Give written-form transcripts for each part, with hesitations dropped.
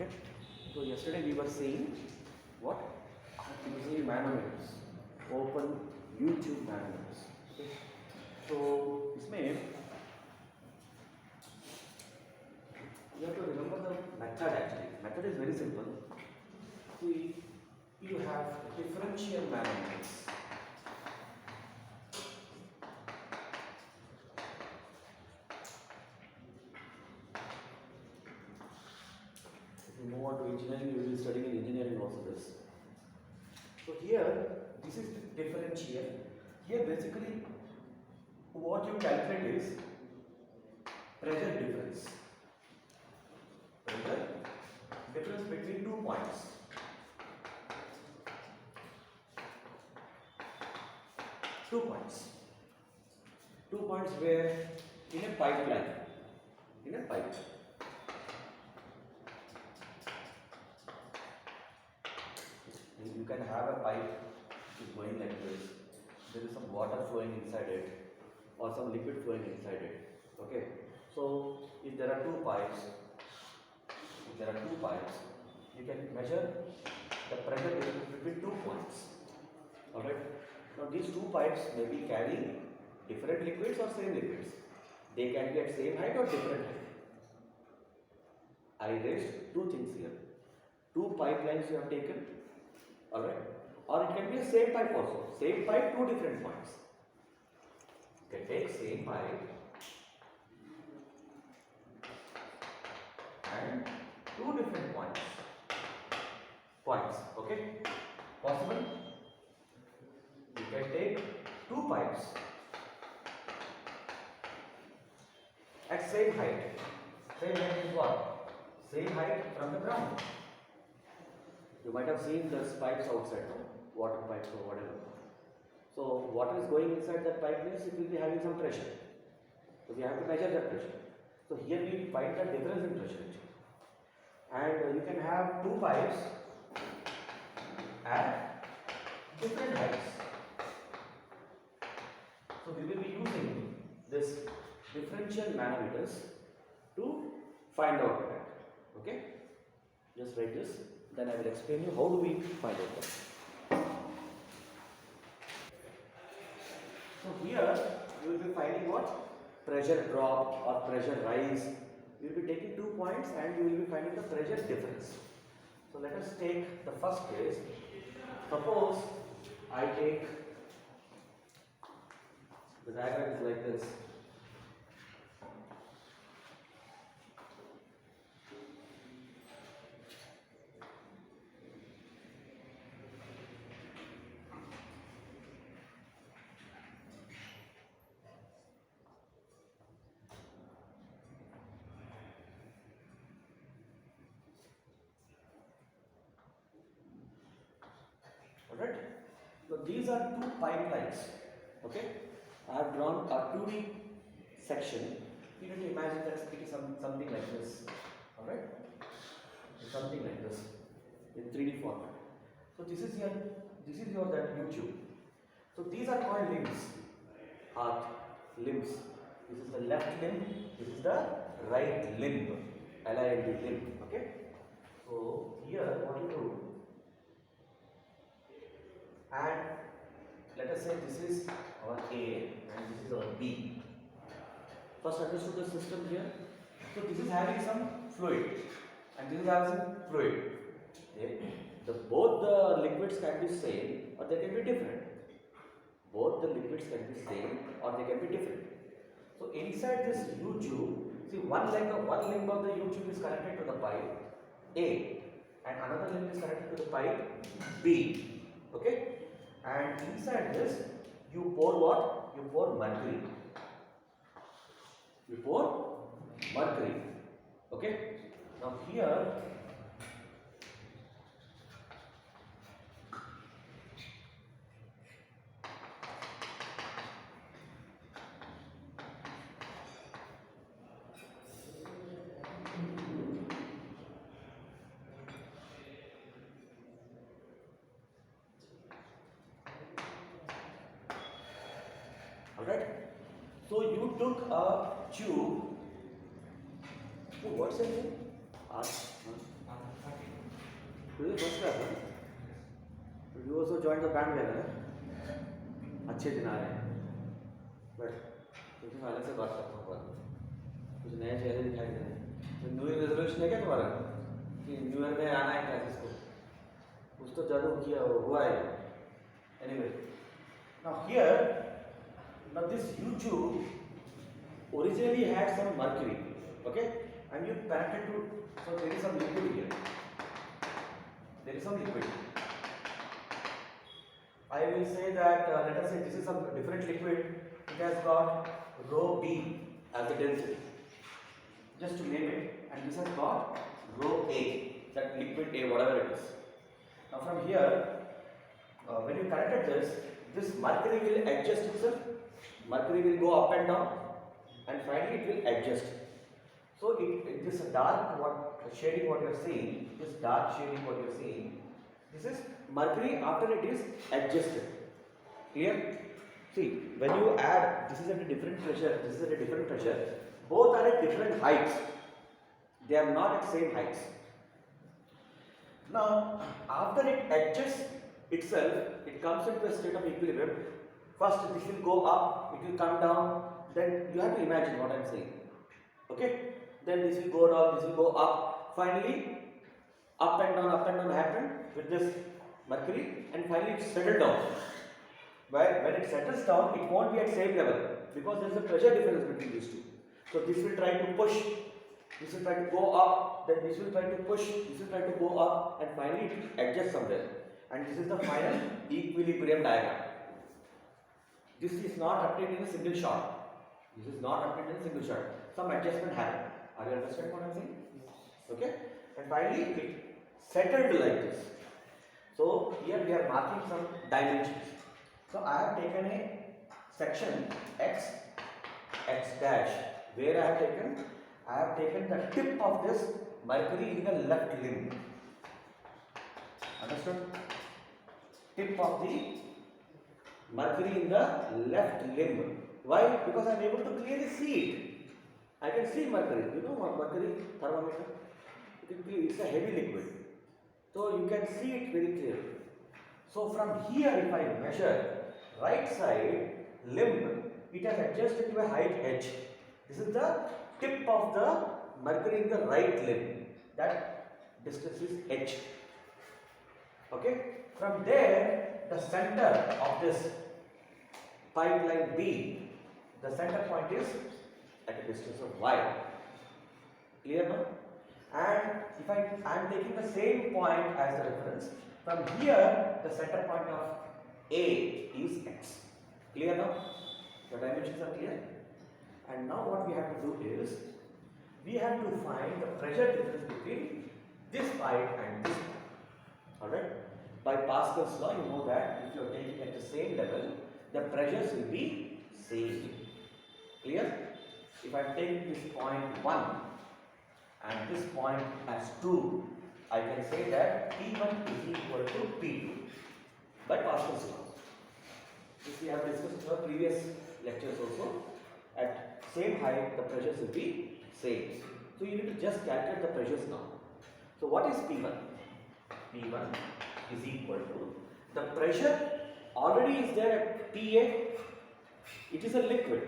Okay. So yesterday we were seeing what? Using manometers, open YouTube manometers. Okay. So इसमें you have to remember the method actually. Method is very simple. See, you have differential manometers. If you move on to engineering, you will be studying in engineering also this. So here, this is the differential. Here basically, what you calculate is pressure difference. Pressure difference between 2 points. Two points where in a pipeline, in a pipe. You can have a pipe which is going like this. There is some water flowing inside it or some liquid flowing inside it. Okay. So if there are two pipes, you can measure the pressure difference between 2 points. Alright. Now these two pipes may be carrying different liquids or same liquids. They can be at same height or different height. I raised two things here. Two pipelines you have taken. Alright. Or it can be a same pipe also. Same pipe, two different points. You can take same pipe and two different points. Okay? Possible? You can take two pipes at same height. Same height is what? Same height from the ground. You might have seen those pipes outside, no? Water pipes or whatever. So water is going inside that pipe means it will be having some pressure. So we have to measure that pressure. So here we find the difference in pressure. And you can have two pipes at different heights. So we will be using this differential manometers to find out that. Okay? Just write this. Then I will explain you how do we find out that. So here you will be finding what? Pressure drop or pressure rise. You will be taking 2 points and you will be finding the pressure difference. So let us take the first case. Suppose I take the diagram is like this. Alright? So these are two pipelines. Okay? I have drawn a 2D section. You need to imagine that it is something like this. Alright? Something like this in 3D format. So this is your that YouTube. So these are called limbs. Limbs. This is the left limb. This is the right limb. LIMB limb. Okay? So here what you do, and let us say this is our A and this is our B. First understood the system here. So this is having some fluid and this is having some fluid. Okay. Both the liquids can be same or they can be different. Both the liquids can be same or they can be different. So inside this U tube, see one limb of the U tube is connected to the pipe A and another limb is connected to the pipe B. Okay? And inside this, you pour what? You pour mercury. Okay? Now here, alright? So you took a tube. Oh, what's your name? तुझे first class है, you also join the bandwagon. अच्छे दिन आ रहे हैं, but तुझे अलग से बात करता हूँ, कुछ नए चेहरे दिखाई दे रहे हैं। तो न्यू ईयर रेजोल्यूशन है क्या तुम्हारा कि न्यू ईयर में आना है क्लासेस को? कुछ तो जादू किया हुआ है। Anyway, now here, now this U-tube originally had some mercury, okay, and you connected to, so there is some liquid here. There is some liquid. I will say that let us say this is some different liquid. It has got rho B as the density, just to name it, and this has got rho A, that liquid A, whatever it is. Now from here, when you connected this mercury will adjust itself. Mercury will go up and down, and finally it will adjust. So this dark shading what you are seeing, this dark shading what you are seeing, this is mercury after it is adjusted. Clear? See, when you add, this is at a different pressure, this is at a different pressure, both are at different heights. They are not at same heights. Now, after it adjusts itself, it comes into a state of equilibrium. First, this will go up, it will come down, then you have to imagine what I am saying. Okay? Then this will go down, this will go up. Finally, up and down happen with this mercury, and finally it settles down. When it settles down, it won't be at same level because there is a pressure difference between these two. So this will try to push, this will try to go up, then this will try to push, this will try to go up, and finally it will adjust somewhere. And this is the final equilibrium diagram. This is not obtained in a single shot. This is not obtained in a single shot. Some adjustment happened. Are you understanding what I am saying? Okay? And finally, it settled like this. So here we are marking some dimensions. So I have taken a section x dash, where I have taken the tip of this mercury in the left limb. Understood? Tip of the mercury in the left limb. Why? Because I am able to clearly see it. I can see mercury. You know what mercury thermometer? It's a heavy liquid. So you can see it very clearly. So from here, if I measure right side limb, it has adjusted to a height h. This is the tip of the mercury in the right limb. That distance is h. Okay? From there, the center of this pipeline B, the center point is at a distance of y. Clear now? And if I am taking the same point as the reference, from here the center point of A is x. Clear now? The dimensions are clear? And now what we have to do is, we have to find the pressure difference between this pipe and this pipe. Alright? By Pascal's law, you know that if you are taking at the same level, the pressures will be same. Clear? If I take this point 1 and this point as 2, I can say that P1 is equal to P2 by Pascal's law. This we have discussed in our previous lectures also. At same height, the pressures will be same. So you need to just calculate the pressures now. So what is P1? P1 is equal to, the pressure already is there at PA. It is a liquid.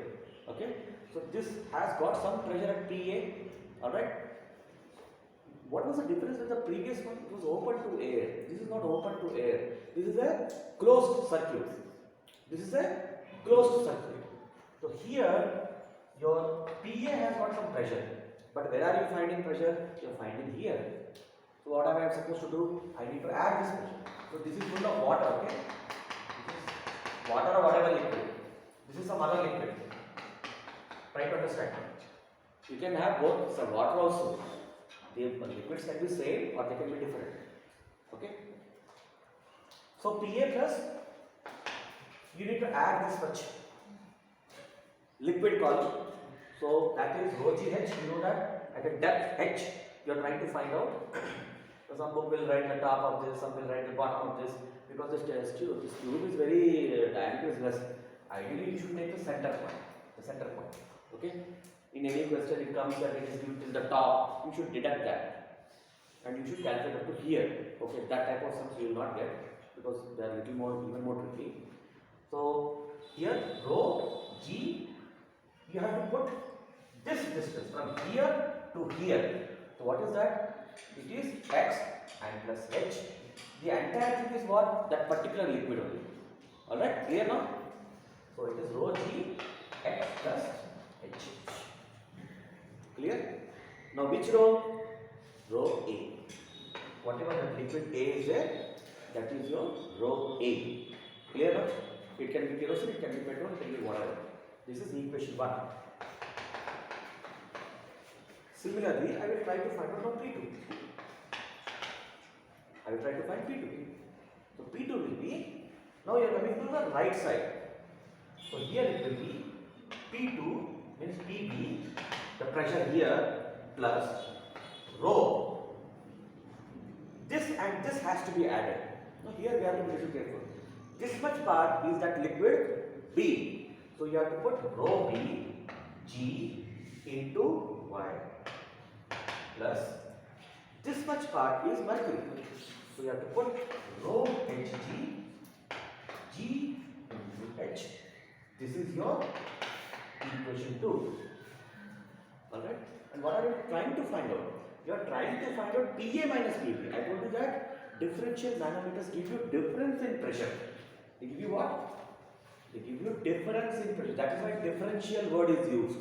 Okay. So this has got some pressure at PA. Alright. What was the difference with the previous one? It was open to air. This is not open to air. This is a closed circuit. This is a closed circuit. So here your PA has got some pressure. But where are you finding pressure? You are finding here. So what am I supposed to do? I need to add this pressure. So this is full of water, okay? This is water or whatever liquid. This is some other liquid. Try to understand. You can have both some water also. The liquids can be same or they can be different. Okay? So PA plus, you need to add this much liquid column. So that is rho GH. You know that at a depth h, you are trying to find out. So some book will write the top of this, some will write the bottom of this, because this tube is very diameter is less. Ideally, you should take the center point. The center point. Okay? In any question, it comes that it is due till the top. You should deduct that. and you should calculate up to here. Okay, that type of sums you will not get because they are little more, even more tricky. So here rho g, you have to put this distance from here to here. So what is that? It is x and plus h. The entire thing is what? That particular liquid only. Alright, clear now? So it is rho g x plus h. Clear? Now which rho? Rho A. Whatever that liquid A is there, that is your rho A. Clear now? It can be kerosene, it can be petrol, it can be whatever. This is equation 1. Similarly, I will try to find out now P2. I will try to find P2. So P2 will be, now you are coming to the right side. So here it will be P2 means PB, the pressure here plus rho. This and this has to be added. Now here we have to be little careful. This much part is that liquid B. So you have to put rho B G into Y plus this much part is mercury. So you have to put rho Hg G into H. This is your equation 2. Alright? And what are you trying to find out? You are trying to find out PA minus PB. I told you that differential manometers give you difference in pressure. They give you what? They give you difference in pressure. That is why differential word is used.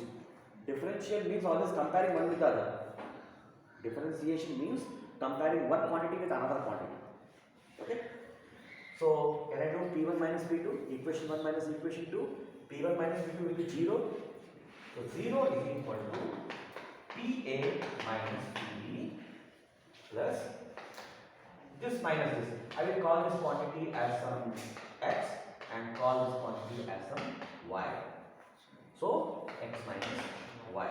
Differential means always comparing one with the other. Differentiation means comparing one quantity with another quantity. Okay? So, can I do P1 minus P2? Equation 1 minus equation 2. P1 minus P2 will be 0. So, 0 is equal to PA minus PB plus this minus this. I will call this quantity as some x and call this quantity as some y. So, x minus y.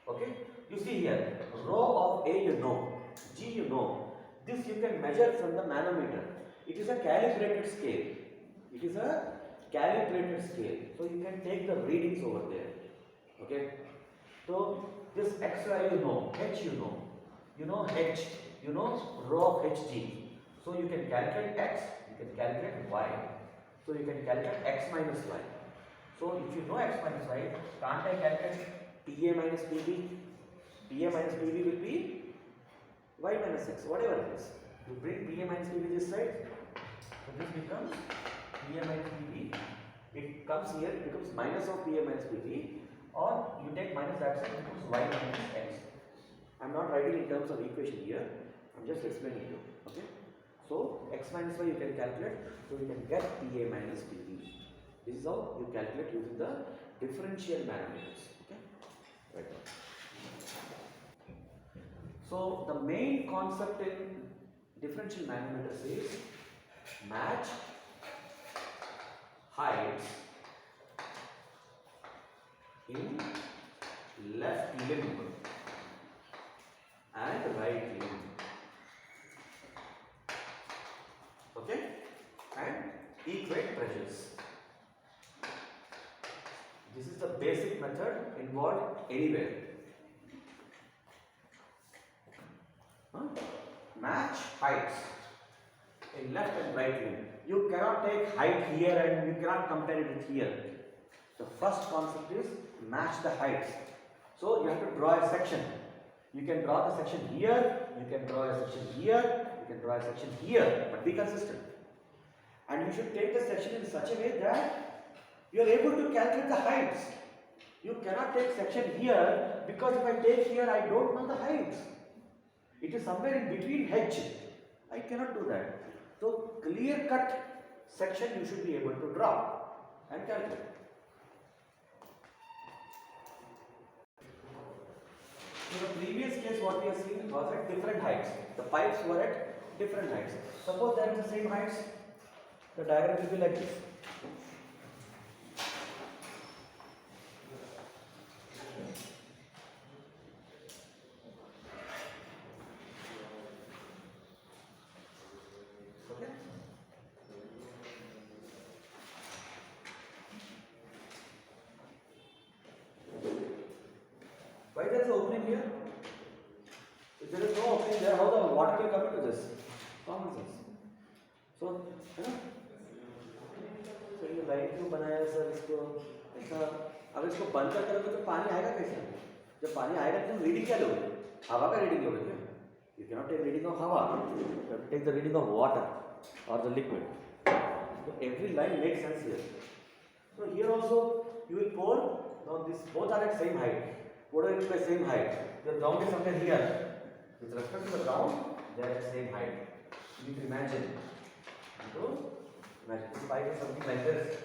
Okay? You see here, rho of A you know, G you know. This you can measure from the manometer. It is a calibrated scale. It is a calibrated scale. So, you can take the readings over there. Okay? So, this x value you know, h you know h, you know rho of hg. So, you can calculate x, you can calculate y. So, you can calculate x minus y. So, if you know x minus y, can't I calculate PA minus PB? PA minus PB will be y minus x, whatever it is. You bring PA minus PB this side, so this becomes PA minus PB. It comes here, it becomes minus of PA minus PB, or you take minus that side, it becomes y minus x. I am not writing in terms of equation here, I am just explaining you. Okay? So, x minus y you can calculate, so you can get PA minus PB. This is how you calculate using the differential manometers. Okay? Right now. So, the main concept in differential manometers is match heights in left limb and right limb. Okay? And equate pressures. This is the basic method involved anywhere. Match heights in left and right limb. You cannot take height here and you cannot compare it with here. The first concept is match the heights. So you have to draw a section. You can draw the section here, you can draw a section here, you can draw a section here, but be consistent. And you should take the section in such a way that you are able to calculate the heights. You cannot take section here because if I take here, I don't know the heights. It is somewhere in between H. I cannot do that. So, clear cut section you should be able to draw and calculate. In the previous case, what we have seen was at different heights. The pipes were at different heights. Suppose they are at the same heights, the diagram will be like this. Why there is an opening here? If there is no opening there, how the water will come into this. Common sense. So, है ना? So ये light क्यों बनाया sir इसको? ऐसा अगर इसको बंद कर करोगे तो पानी आएगा कैसे? जब पानी आएगा तो तुम रीडिंग क्या लोगे? हवा का रीडिंग लोगे क्या? You cannot take reading of हवा. You have to take the reading of water or the liquid. So every line makes sense here. So here also you will pour. Now these both are at same height. Both are at same height. The ground is somewhere here. With respect to the ground, they are at the same height. You need to imagine. So imagine this pipe is something like this.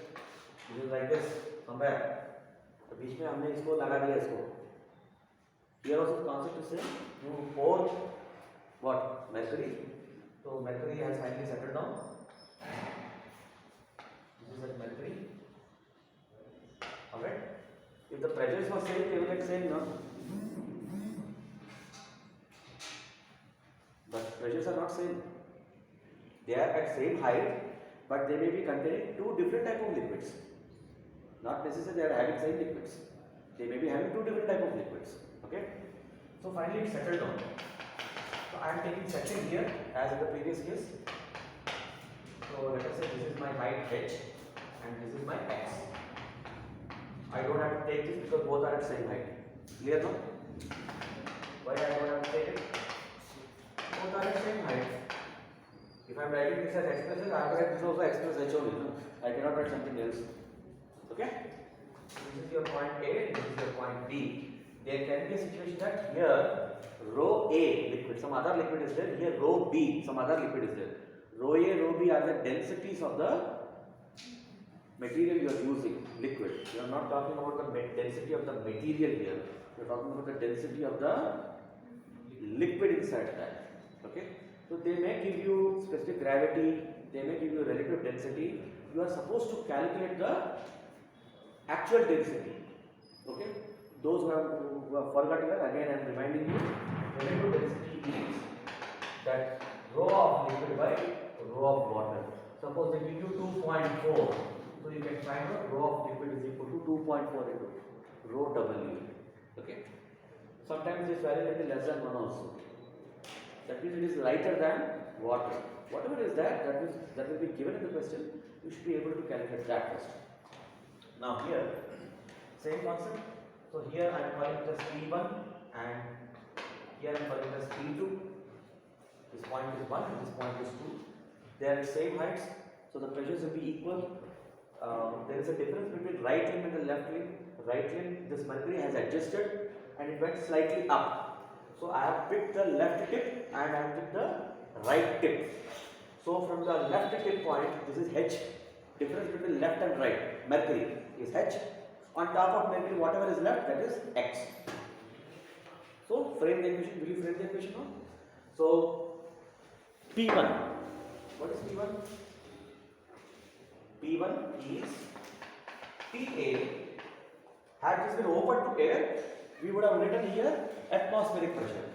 This is like this somewhere. तो बीच में हमने इसको लगा दिया इसको. Here also the concept is same. You pour what? Mercury. So mercury has finally settled down. This is at mercury. Alright. If the pressures were same, they will get same, no? But pressures are not same. They are at same height, but they may be containing two different type of liquids. Not necessarily they are having same liquids. They may be having two different type of liquids. Okay. So finally it settled down. So I am taking section here as in the previous case. So let us say this is my height h and this is my x. I don't have to take this because both are at same height. Clear now? Why I don't have to take it? Both are at same height. If I am writing this as expression, I have to write this also express h only. No? I cannot write something else. Okay? This is your point A, this is your point B. There can be a situation that here rho A liquid, some other liquid is there. Here rho B, some other liquid is there. Rho A, rho B are the densities of the material you are using, liquid. You are not talking about the density of the material here. You are talking about the density of the liquid inside that. Okay? So they may give you specific gravity, they may give you relative density. You are supposed to calculate the actual density. Okay? Those who have forgotten that, again I am reminding you, relative density is that rho of liquid by rho of water. Suppose they give you 2.4. So you can find out rho of liquid is equal to 2.4 into rho W. Okay? Sometimes this value will be less than 1 also. That means it is lighter than water. Whatever is that will be given in the question, you should be able to calculate that first. Now here, same concept. So here I am calling this P1 and here I am calling this P2. This point is 1 and this point is 2. They are at same heights, so the pressures will be equal. There is a difference between right limb and the left limb. Right limb, this mercury has adjusted and it went slightly up. So I have picked the left tip and I have picked the right tip. So from the left tip point, this is H. Difference between left and right, mercury is H. On top of mercury, whatever is left, that is X. So frame the equation. Will you frame the equation now? So P1. What is P1? P1 is PA. Had this been open to air, we would have written here atmospheric pressure.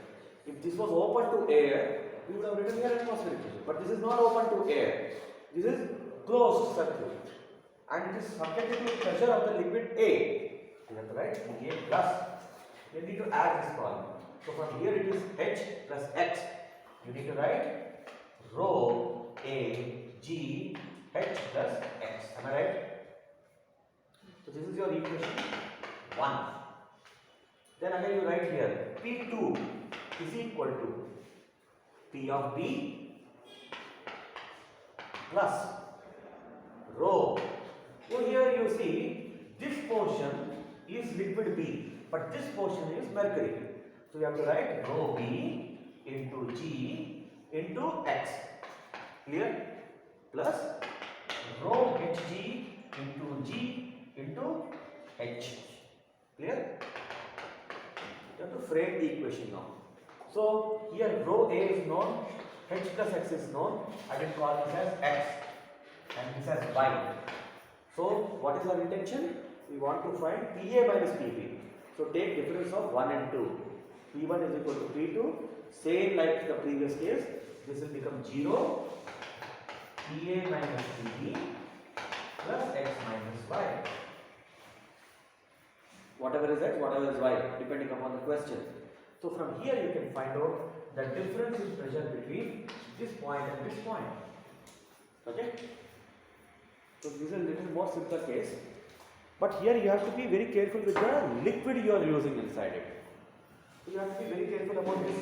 If this was open to air, we would have written here atmospheric pressure. But this is not open to air. This is closed circuit. And it is subjected to the pressure of the liquid A. You have to write A plus. You need to add this column. So from here it is H plus X. You need to write rho A G H plus X. Am I right? So this is your equation 1. Then again you write here P2 is equal to P of B plus rho. So here you see this portion is liquid B, but this portion is mercury. So you have to write rho B into G into X. Clear? Plus rho Hg into G into H. Clear? You have to frame the equation now. So here rho A is known, H plus X is known. I will call this as X and this as Y. So what is our intention? We want to find PA minus PP. So take difference of 1 and 2. P1 is equal to P2. Same like the previous case. This will become 0. PA minus PP plus X minus Y. Whatever is X, whatever is Y, depending upon the question. So from here you can find out the difference in pressure between this point and this point. Okay? So this is a little more simpler case. But here you have to be very careful with the liquid you are using inside it. So you have to be very careful about this.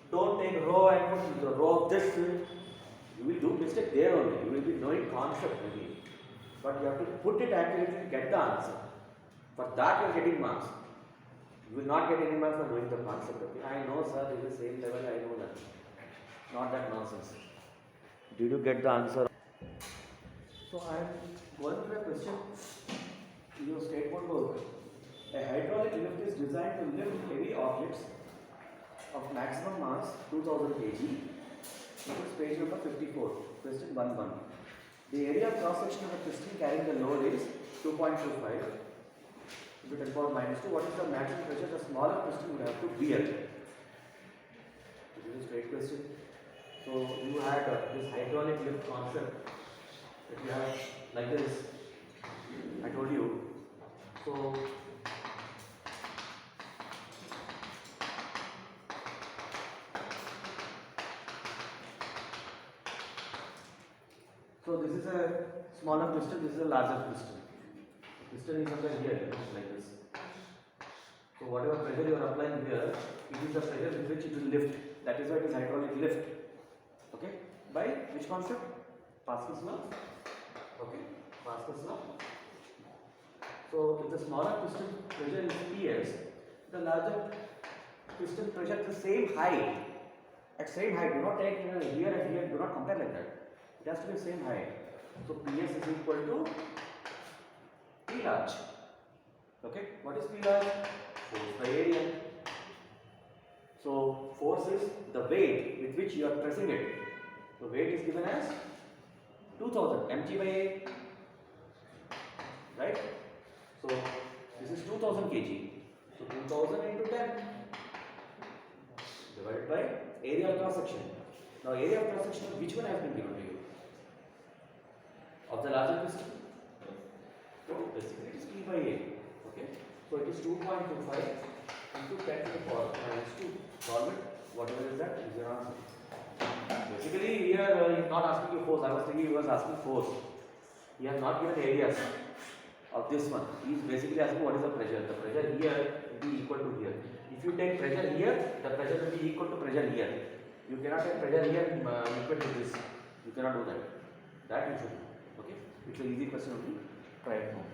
Don't take rho and put the rho of this. You will do mistake there only. You will be knowing concept maybe. But you have to put it accurately to get the answer. For that you are getting marks. You will not get any marks for knowing the concept. Okay? I know sir, this is the same level, I know that. Not that nonsense. Did you get the answer? So I am going for a question. Your statement book. A hydraulic lift is designed to lift heavy objects of maximum mass 2000 kg. This is page number 54, question 11. The area of cross section of the piston carrying the load is 2.25 to 10 power minus 2. What is the maximum pressure the smaller piston would have to bear? This is a straight question. So you had this hydraulic lift concept that you have like this. I told you. So this is a smaller piston, this is a larger piston. Piston is somewhere here, like this. So whatever pressure you are applying here, it is the pressure with which it will lift. That is why it is hydraulic lift. Okay? By which concept? Pascal's law. Okay? Pascal's law. So if the smaller piston pressure is PS, the larger piston pressure is the same height. At same height, do not take here and here, do not compare like that. It has to be the same height. So PS is equal to P large. Okay, what is P large? Force by area. So force is the weight with which you are pressing it. The weight is given as 2000 mg by A. Right? So this is 2000 kg. So 2000 into 10 divided by area of cross section. Now area of cross section, which one has been given to you? Of the larger piston? So basically it is P by A. Okay. So it is 2.25 into 10 to the power minus 2. Solve it. Whatever is that is your answer. Basically here he is not asking you force. I was thinking he was asking force. He has not given areas of this one. He is basically asking what is the pressure. The pressure here will be equal to here. If you take pressure here, the pressure will be equal to pressure here. You cannot take pressure here equal to this. You cannot do that. That you should do. Okay? It's an easy question only. Try it now.